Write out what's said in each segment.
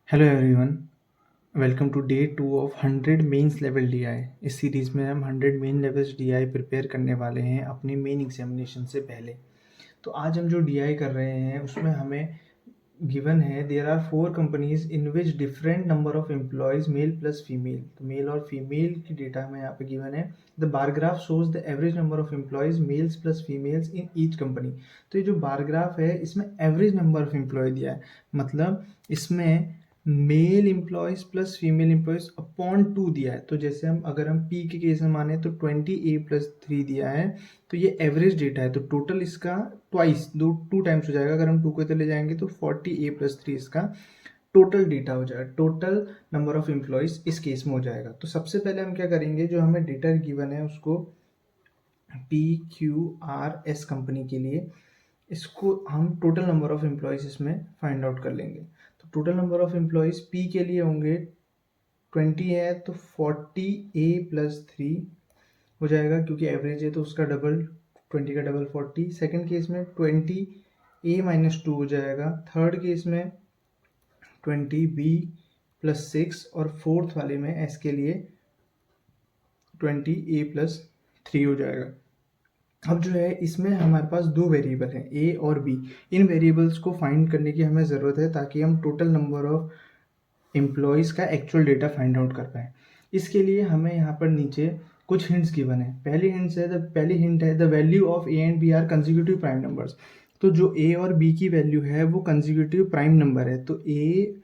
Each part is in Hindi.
Hello everyone, welcome to day 2 of 100 mains level DI. इस सीरीज़ में हम 100 मेन लेवल्स डीआई प्रिपेयर करने वाले हैं अपने मेन एग्जामिनेशन से पहले। तो आज हम जो डीआई कर रहे हैं उसमें हमें गिवन है there are 4 companies in which different number of employees male plus female. तो मेल और फीमेल की डेटा हमें यहाँ पे गिवन है। The bar graph shows the average number of employees males plus females in each company. तो ये जो बार ग्राफ है इसमें एवरेज नंबर ऑफ एम्प्लॉय दिया है, मतलब इसमें male employees plus female employees upon 2 दिया है। तो जैसे अगर हम पी के केस में माने तो 20A+3 दिया है, तो ये एवरेज डेटा है। तो टोटल इसका ट्वाइस टू टाइम्स हो जाएगा। अगर हम 2 को इधर ले जाएंगे तो 40A+3 इसका टोटल डेटा हो जाएगा, टोटल नंबर ऑफ एम्प्लॉयज़ इस केस में हो जाएगा। तो सबसे पहले हम क्या करेंगे, जो हमें डेटा गिवन है उसको PQRS कंपनी के लिए इसको हम टोटल नंबर ऑफ एम्प्लॉयज़ इसमें फाइंड आउट कर लेंगे। तो total number of employees P के लिए होंगे 20 है तो 40A+3 हो जाएगा, क्योंकि एवरेज है तो उसका डबल 20 का डबल 40। सेकंड केस में 20A-2 हो जाएगा। थर्ड केस में 20B+6 और फोर्थ वाले में एस के लिए 20A+3 हो जाएगा। अब जो है इसमें हमारे पास दो वेरिएबल हैं, ए और बी। इन वेरिएबल्स को फाइंड करने की हमें ज़रूरत है ताकि हम टोटल नंबर ऑफ एम्प्लॉयज़ का एक्चुअल डेटा फाइंड आउट कर पाएँ। इसके लिए हमें यहाँ पर नीचे कुछ हिंट्स गिवन है। पहली हिंट है the value of A and B are consecutive prime numbers. तो जो ए और बी की वैल्यू है वो कंसेक्यूटिव प्राइम नंबर है। तो ए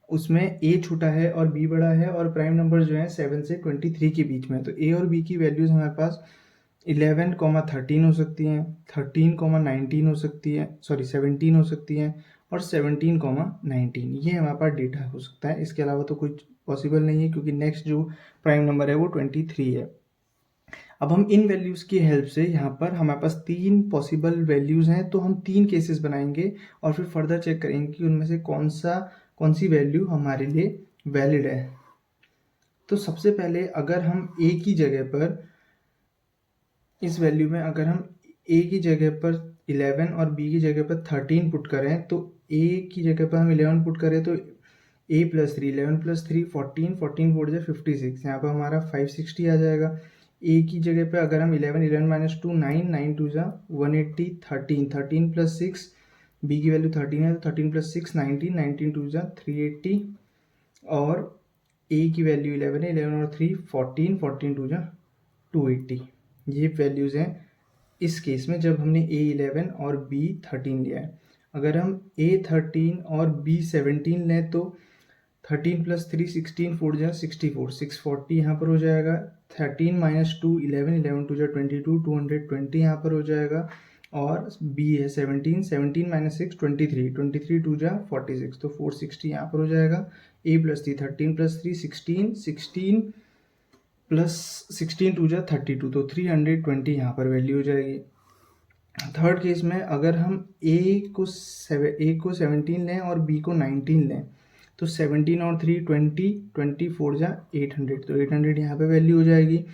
उसमें ए छोटा है और बी बड़ा है, और प्राइम नंबर जो है 7 से 23 के बीच में। तो ए और बी की वैल्यूज़ हमारे पास 11,13 हो सकती हैं, 13,19 हो सकती है, 17 हो सकती हैं, और 17,19 ये हमारे पास डेटा हो सकता है। इसके अलावा तो कुछ पॉसिबल नहीं है, क्योंकि नेक्स्ट जो प्राइम नंबर है वो 23 है। अब हम इन वैल्यूज़ की हेल्प से यहाँ पर हमारे पास 3 पॉसिबल वैल्यूज़ हैं, तो हम 3 केसेस बनाएंगे और फिर फर्दर चेक करेंगे कि उनमें से कौन सी वैल्यू हमारे लिए वैलिड है। तो सबसे पहले अगर हम ए की जगह पर इस वैल्यू में अगर हम ए की जगह पर 11 और बी की जगह पर 13 पुट करें, तो ए की जगह पर हम 11 पुट करें तो A+3 11+3 14 14 4 जा 56, यहाँ पर हमारा 560 आ जाएगा। ए की जगह पे अगर हम 11 11 - 2 9 9 2 जा 180 13 13+6, बी की वैल्यू 13 है तो 13+6 19 19 2 जा 380, और ए की वैल्यू 11 है, 11 और 3 14 14 2 जा 280। ये वैल्यूज़ हैं इस केस में जब हमने A11 और B13 लिया है। अगर हम A13 और B17 लें तो 13+3 16 4 जा 64 640 यहाँ पर हो जाएगा। 13 - 2 11 11 2 जा 22 220 यहाँ पर हो जाएगा। और B है 17 17 - 6 23 23 2 जा 46 तो 460 यहाँ पर हो जाएगा। A+3 13+3 16 16 +16 2 जा 32 तो 320 यहाँ पर वैल्यू हो जाएगी। थर्ड केस में अगर हम ए को 17 लें और बी को 19 लें, तो 17 और 3 20 24 जा 800 तो 800 यहाँ पे वैल्यू हो जाएगी।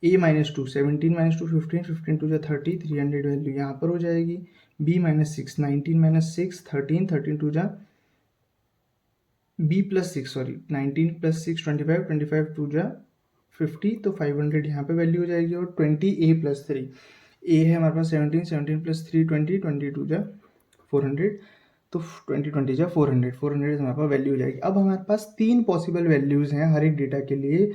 A-2 17 - 2 15 15 2 जा 30 300 वैल्यू यहाँ पर हो जाएगी। B-6 19 - 6 13 13 2 जा B+6 सॉरी 19 + 6 25 25 2 जा 50 तो 500 यहाँ पे वैल्यू हो जाएगी। और 20A+3 ए है हमारे पास 17 17 + 3 20 22 जा 400 तो 20 20 जा 400 400 हमारे पास वैल्यू हो जाएगी। अब हमारे पास 3 पॉसिबल वैल्यूज़ हैं हर एक डेटा के लिए,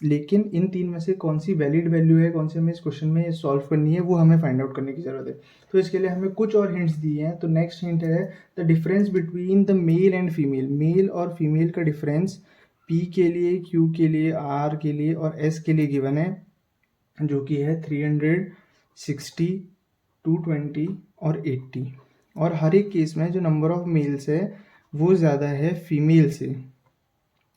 लेकिन इन 3 में से कौन सी वैलिड वैल्यू है, कौन सी हमें इस क्वेश्चन में सॉल्व करनी है, वो हमें फाइंड आउट करने की ज़रूरत है। तो इसके लिए हमें कुछ और हिंट्स दिए हैं। तो नेक्स्ट हिंट है the difference between the male and female. Male और फीमेल का डिफरेंस पी के लिए, क्यू के लिए, आर के लिए और एस के लिए गिवन है, जो कि है 360 220 और 80। और हर एक केस में जो नंबर ऑफ मेल्स है वो ज़्यादा है फीमेल से,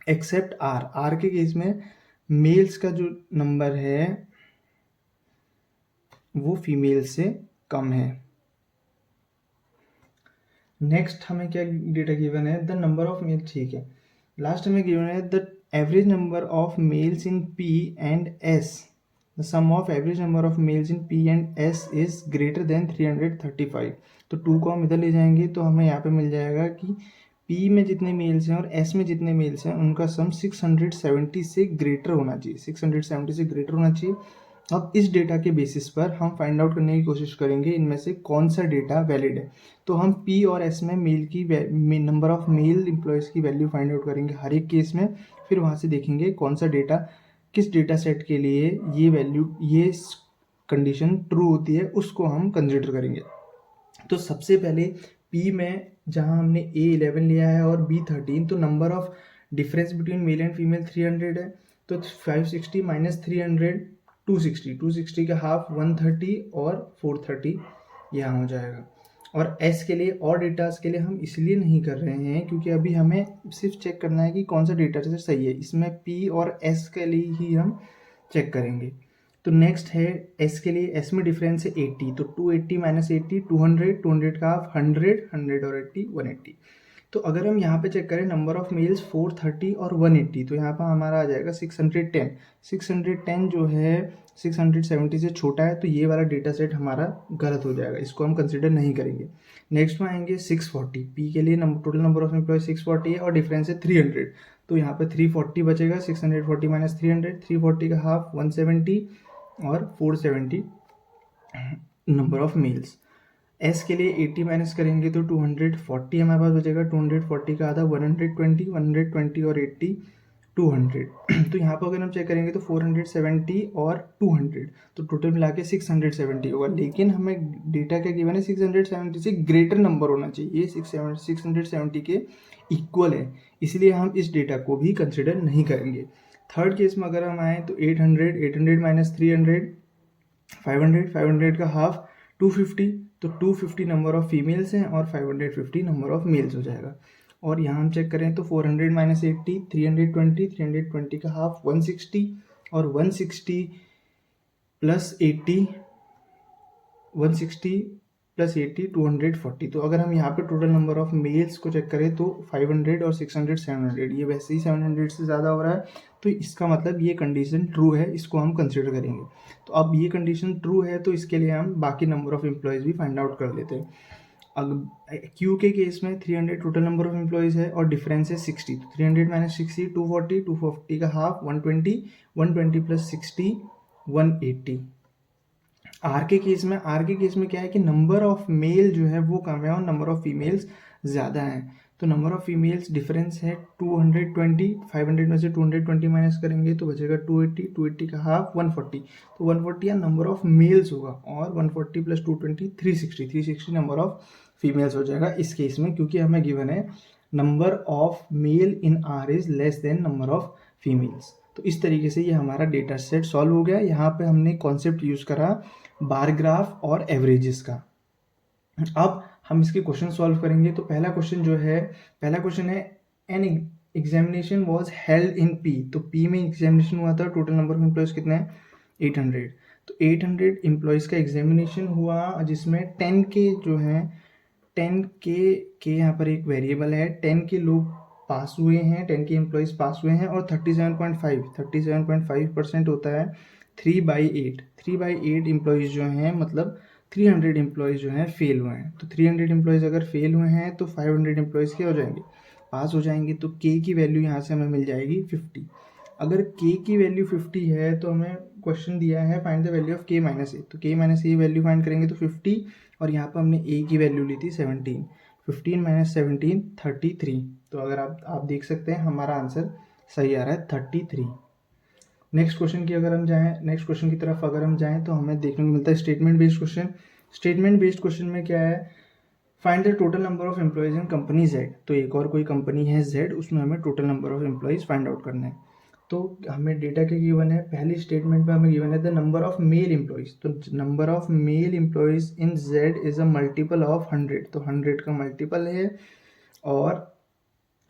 एक्सेप्ट आर। आर के केस में मेल्स का जो नंबर है वो फीमेल से कम है। नेक्स्ट हमें क्या डेटा गिवन है, द नंबर ऑफ मेल, ठीक है। लास्ट हमें गिवन है the average number of males in P and S, the sum of average number of males in P and S is greater than 335। तो 2 को हम इधर ले जाएंगे तो हमें यहाँ पे मिल जाएगा कि पी में जितने मेल्स हैं और एस में जितने मेल्स हैं उनका सम 670 से ग्रेटर होना चाहिए, 670 से ग्रेटर होना चाहिए। अब इस डेटा के बेसिस पर हम फाइंड आउट करने की कोशिश करेंगे इनमें से कौन सा डेटा वैलिड है। तो हम पी और एस में मेल की नंबर ऑफ मेल एम्प्लॉयज़ की वैल्यू फाइंड आउट करेंगे हर एक केस में, फिर वहाँ से देखेंगे कौन सा डेटा किस डेटा सेट के लिए ये वैल्यू ये कंडीशन ट्रू होती है उसको हम कंसिडर करेंगे। तो सबसे पहले पी में जहाँ हमने A11 लिया है और B13, तो number of difference between mail and female 300 है, तो 560 माइनस 300 260 का हाफ 130 और 430 यहाँ हो जाएगा। और S के लिए और डेटास के लिए हम इसलिए नहीं कर रहे हैं क्योंकि अभी हमें सिर्फ चेक करना है कि कौन सा डेटा सेट सही है, इसमें P और S के लिए ही हम चेक करेंगे। तो नेक्स्ट है S के लिए, S में डिफरेंस है 80, तो 280 माइनस 80 200, 200 का हाफ 100, 100 और 80 180। तो अगर हम यहाँ पे चेक करें नंबर ऑफ मेल्स 430 और 180, तो यहाँ पर हमारा आ जाएगा 610। 610 जो है 670 से छोटा है, तो ये वाला डेटा सेट हमारा गलत हो जाएगा, इसको हम कंसिडर नहीं करेंगे। नेक्स्ट में आएंगे 640, पी के लिए टोटल नंबर ऑफ एम्प्लॉय 640 है और डिफरेंस है 300, तो यहाँ पे 340 बचेगा, 640 माइनस 300, 340 का हाफ 170 और 470 नंबर ऑफ मेल्स। एस के लिए 80 माइनस करेंगे तो 240 हमारे पास बचेगा, 240 का आधा 120, 120 और 80 200। तो यहाँ पर अगर हम चेक करेंगे तो 470 और 200, तो टोटल मिला के 670 होगा, लेकिन हमें डेटा क्या गिवन है 670 से ग्रेटर नंबर होना चाहिए, ये 670 के इक्वल है, इसलिए हम इस डेटा को भी कंसिडर नहीं करेंगे। थर्ड केस में अगर हम आए तो 800 माइनस 300 500 का हाफ 250, तो 250 नंबर ऑफ फीमेल्स हैं और 550 नंबर ऑफ मेल्स हो जाएगा। और यहाँ हम चेक करें तो 400 माइनस 80 320 का हाफ 160 और 160 प्लस 80 160 प्लस 80 240। तो अगर हम यहाँ पे टोटल नंबर ऑफ मेल्स को चेक करें तो 500 और 600 700, ये वैसे ही 700 से ज़्यादा हो रहा है, तो इसका मतलब ये कंडीशन ट्रू है, इसको हम कंसिडर करेंगे। तो अब ये कंडीशन ट्रू है तो इसके लिए हम बाकी नंबर ऑफ एम्प्लॉयज़ भी फाइंड आउट कर लेते हैं। अब क्यू के केस में 300 टोटल नंबर ऑफ एम्प्लॉयज़ है और डिफरेंस है 60, तो 300 माइनस 60 240 का हाफ 120 प्लस 60 180। आर के केस में क्या है कि नंबर ऑफ मेल जो है वो कम है और नंबर ऑफ फीमेल्स ज़्यादा हैं, तो नंबर ऑफ फीमेल्स डिफरेंस है 220, 500 में से 220 माइनस करेंगे तो बचेगा 280 का हाफ 140, तो 140 या नंबर ऑफ मेल्स होगा और 140 प्लस 220 360 नंबर ऑफ फीमेल्स हो जाएगा इस केस में, क्योंकि हमें गिवन है number of mail in are is less than number of females. तो इस तरीके से ये हमारा डेटा सेट सॉल्व हो गया। यहाँ पे हमने कॉन्सेप्ट यूज़ करा बार ग्राफ और एवरेजेस का। अब हम इसके क्वेश्चन सॉल्व करेंगे। तो पहला क्वेश्चन है an examination was held in P, तो पी में एग्जामिनेशन हुआ था, टोटल नंबर ऑफ एम्प्लॉयज कितने हैं 800, तो 800 एम्प्लॉयज़ का एग्जामिनेशन हुआ जिसमें 10 के जो हैं 10 के यहाँ पर एक वेरिएबल है, 10 के लोग पास हुए हैं, 10 के एम्प्लॉयज़ पास हुए हैं और 37.5% होता है 3/8। 3/8 एम्प्लॉयज़ जो हैं मतलब 300 एम्प्लॉयज़ जो हैं फेल हुए हैं, तो 300 एम्प्लॉयज़ अगर फेल हुए हैं तो 500 एम्प्लॉयज़ क्या हो जाएंगे, पास हो जाएंगे। तो के की वैल्यू यहाँ से हमें मिल जाएगी 50। अगर के की वैल्यू 50 है तो हमें क्वेश्चन दिया है फाइंड द वैल्यू ऑफ के माइनस ए, तो के माइनस ए वैल्यू फाइंड करेंगे तो 50 और यहाँ पर हमने ए की वैल्यू ली थी 17, 15 माइनस 17 33। तो अगर आप देख सकते हैं हमारा आंसर सही आ रहा है 33। नेक्स्ट क्वेश्चन की तरफ अगर हम जाएं तो हमें देखने को मिलता है statement based question. Statement based question में क्या है, find the total number of employees in company Z, तो एक और कोई कंपनी है Z, उसमें हमें total number of employees find out करना है। तो हमें डेटा क्या गिवन है, पहली स्टेटमेंट में हमें गिवन है the number of male employees, तो number of male employees in Z is a multiple of 100, तो 100 का मल्टीपल है और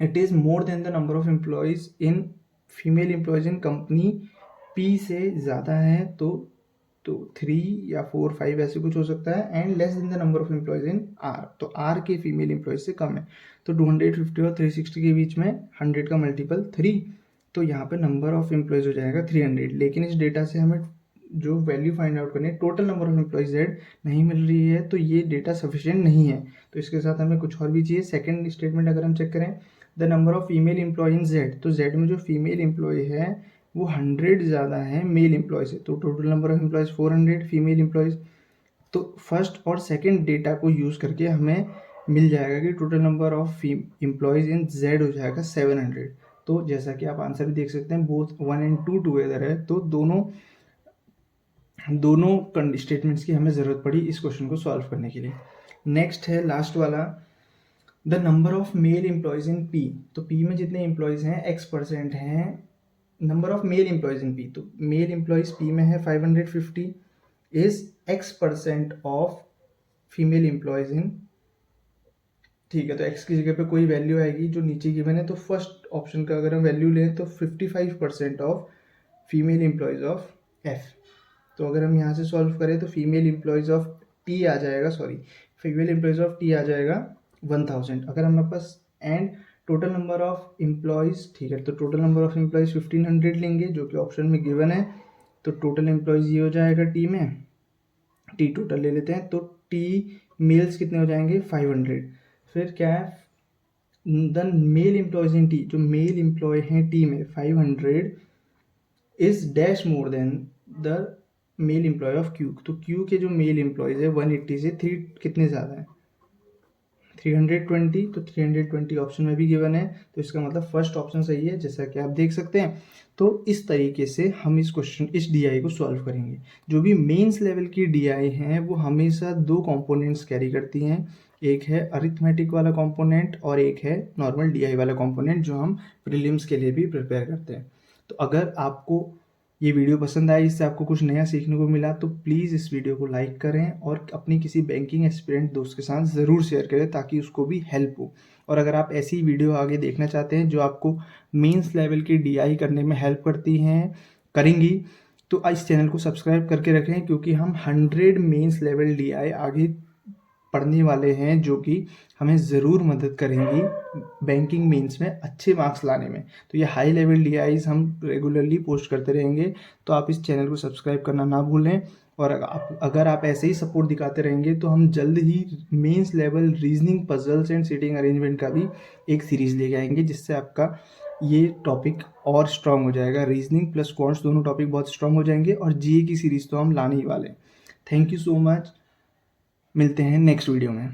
it is more than the number of employees in female employees in company P से ज़्यादा है, तो 3 या 4 5 ऐसे कुछ हो सकता है, and less than the number of employees in R, तो R के फीमेल एम्प्लॉयज़ से कम है, तो 250 और 360 के बीच में 100 का मल्टीपल 3, तो यहाँ पे नंबर ऑफ एम्प्लॉयज़ हो जाएगा 300। लेकिन इस डेटा से हमें जो वैल्यू फाइंड आउट करनी है total number of employees Z नहीं मिल रही है, तो ये डेटा सफिशिएंट नहीं है। तो इसके साथ हमें कुछ और भी चाहिए। सेकंड स्टेटमेंट अगर हम चेक करें, the number of female employee in Z, तो जेड में जो फीमेल एम्प्लॉय है वो 100 ज़्यादा है मेल एम्प्लॉय से, तो total number of employees 400 female employees. तो फर्स्ट और सेकंड डेटा को यूज़ करके हमें मिल जाएगा कि total number of employees in Z हो जाएगा 700। तो जैसा कि आप आंसर भी देख सकते हैं, बोथ 1 and 2 टुगेदर है, तो दोनों स्टेटमेंट्स की हमें ज़रूरत पड़ी इस क्वेश्चन को सॉल्व करने के लिए। नेक्स्ट है लास्ट वाला, the number of male employees in P, तो पी में जितने एम्प्लॉयज़ हैं x% हैं number of male employees in P, तो मेल एम्प्लॉयज़ पी में है 550 is x% of female employees इन, ठीक है। तो x की जगह पे कोई वैल्यू आएगी जो नीचे गिवन है, तो फर्स्ट ऑप्शन का अगर हम वैल्यू लें तो 55% of female employees of f। तो अगर हम यहाँ से सॉल्व करें तो फीमेल एम्प्लॉयज़ ऑफ t आ जाएगा, फीमेल एम्प्लॉयज़ ऑफ t आ जाएगा 1000। अगर हमारे पास and total number of employees, ठीक है, तो टोटल नंबर ऑफ एम्प्लॉयज़ 1500 लेंगे जो कि ऑप्शन में गिवन है। तो टोटल एम्प्लॉयज़ ये हो जाएगा टी में, टी टोटल ले लेते हैं, तो टी मेल्स कितने हो जाएंगे 500। फिर क्या है, the male employees in T, जो मेल एम्प्लॉय हैं टी में 500 is dash more than the male employee of Q, तो क्यू के जो मेल एम्प्लॉयज़ है 180 से 3 कितने ज़्यादा है 320, तो 320 ऑप्शन में भी गिवन है, तो इसका मतलब फर्स्ट ऑप्शन सही है जैसा कि आप देख सकते हैं। तो इस तरीके से हम इस डीआई को सॉल्व करेंगे। जो भी मेंस लेवल की डीआई हैं वो हमेशा दो कंपोनेंट्स कैरी करती हैं, एक है अरिथमेटिक वाला कंपोनेंट और एक है नॉर्मल डीआई वाला कंपोनेंट जो हम प्रीलिम्स के लिए भी प्रिपेयर करते हैं। तो अगर आपको ये वीडियो पसंद आई, इससे आपको कुछ नया सीखने को मिला, तो प्लीज़ इस वीडियो को लाइक करें और अपनी किसी बैंकिंग एक्सपीरियंस दोस्त के साथ ज़रूर शेयर करें ताकि उसको भी हेल्प हो। और अगर आप ऐसी वीडियो आगे देखना चाहते हैं जो आपको मेंस लेवल की डीआई करने में हेल्प करेंगी, तो इस चैनल को सब्सक्राइब करके रखें, क्योंकि हम 100 मेंस लेवल डीआई आगे पढ़ने वाले हैं जो कि हमें ज़रूर मदद करेंगी बैंकिंग मेंस में अच्छे मार्क्स लाने में। तो ये हाई लेवल डीआईज हम रेगुलरली पोस्ट करते रहेंगे, तो आप इस चैनल को सब्सक्राइब करना ना भूलें। और अगर आप ऐसे ही सपोर्ट दिखाते रहेंगे तो हम जल्द ही mains level reasoning puzzles and seating arrangement का भी एक सीरीज़ लेके आएंगे, जिससे आपका ये टॉपिक और स्ट्रॉन्ग हो जाएगा। रीजनिंग प्लस क्वांट्स दोनों टॉपिक बहुत स्ट्रॉन्ग हो जाएंगे, और जीए की सीरीज़ तो हम लाने ही वाले हैं। थैंक यू सो मच, मिलते हैं नेक्स्ट वीडियो में।